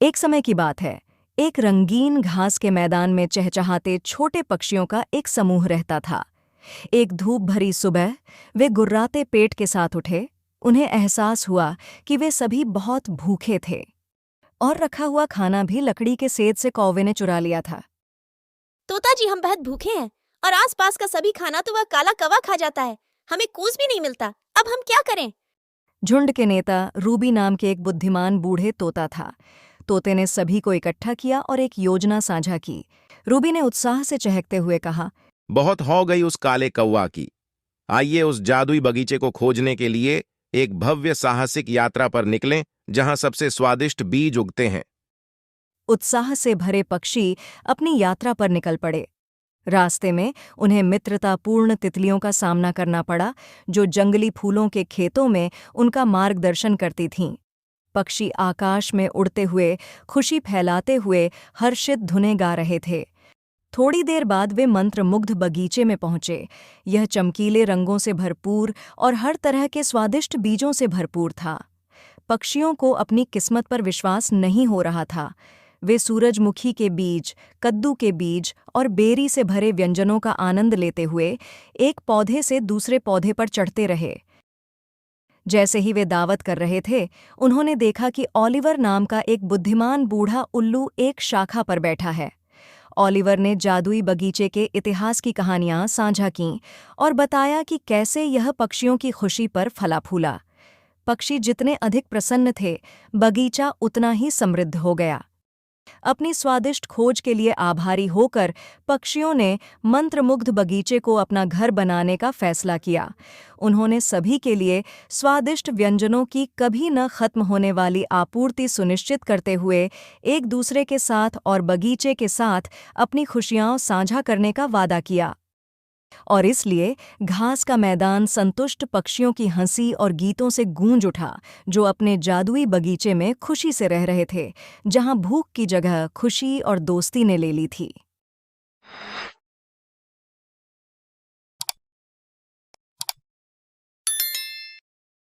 एक समय की बात है। एक रंगीन घास के मैदान में चहचहाते छोटे पक्षियों का एक समूह रहता था। एक धूप भरी सुबह वे गुर्राते पेट के साथ उठे। उन्हें एहसास हुआ कि वे सभी बहुत भूखे थे और रखा हुआ खाना भी लकड़ी के सेद से कौवे ने चुरा लिया था। तोता जी, हम बहुत भूखे हैं और आसपास का सभी खाना तो वह काला कौवा खा जाता है। हमें कूस भी नहीं मिलता। अब हम क्या करें? झुंड के नेता रूबी नाम के एक बुद्धिमान बूढ़े तोता था। तोते ने सभी को इकट्ठा किया और एक योजना साझा की। रूबी ने उत्साह से चहकते हुए कहा, बहुत हो गई उस काले कौवा की। आइए उस जादुई बगीचे को खोजने के लिए एक भव्य साहसिक यात्रा पर निकलें, जहां सबसे स्वादिष्ट बीज उगते हैं। उत्साह से भरे पक्षी अपनी यात्रा पर निकल पड़े। रास्ते में उन्हें मित्रतापूर्ण तितलियों का सामना करना पड़ा, जो जंगली फूलों के खेतों में उनका मार्गदर्शन करती थीं। पक्षी आकाश में उड़ते हुए, खुशी फैलाते हुए हर्षित धुनें गा रहे थे। थोड़ी देर बाद वे मंत्रमुग्ध बगीचे में पहुंचे। यह चमकीले रंगों से भरपूर और हर तरह के स्वादिष्ट बीजों से भरपूर था। पक्षियों को अपनी किस्मत पर विश्वास नहीं हो रहा था। वे सूरजमुखी के बीज, कद्दू के बीज और बेरी से भरे व्यंजनों का आनंद लेते हुए एक पौधे से दूसरे पौधे पर चढ़ते रहे। जैसे ही वे दावत कर रहे थे, उन्होंने देखा कि ओलिवर नाम का एक बुद्धिमान बूढ़ा उल्लू एक शाखा पर बैठा है। ओलिवर ने जादुई बगीचे के इतिहास की कहानियां साझा कीं और बताया कि कैसे यह पक्षियों की खुशी पर फला फूला। पक्षी जितने अधिक प्रसन्न थे, बगीचा उतना ही समृद्ध हो गया। अपनी स्वादिष्ट खोज के लिए आभारी होकर पक्षियों ने मंत्रमुग्ध बगीचे को अपना घर बनाने का फैसला किया। उन्होंने सभी के लिए स्वादिष्ट व्यंजनों की कभी न खत्म होने वाली आपूर्ति सुनिश्चित करते हुए एक दूसरे के साथ और बगीचे के साथ अपनी खुशियां साझा करने का वादा किया। और इसलिए घास का मैदान संतुष्ट पक्षियों की हंसी और गीतों से गूंज उठा, जो अपने जादुई बगीचे में खुशी से रह रहे थे, जहां भूख की जगह खुशी और दोस्ती ने ले ली थी।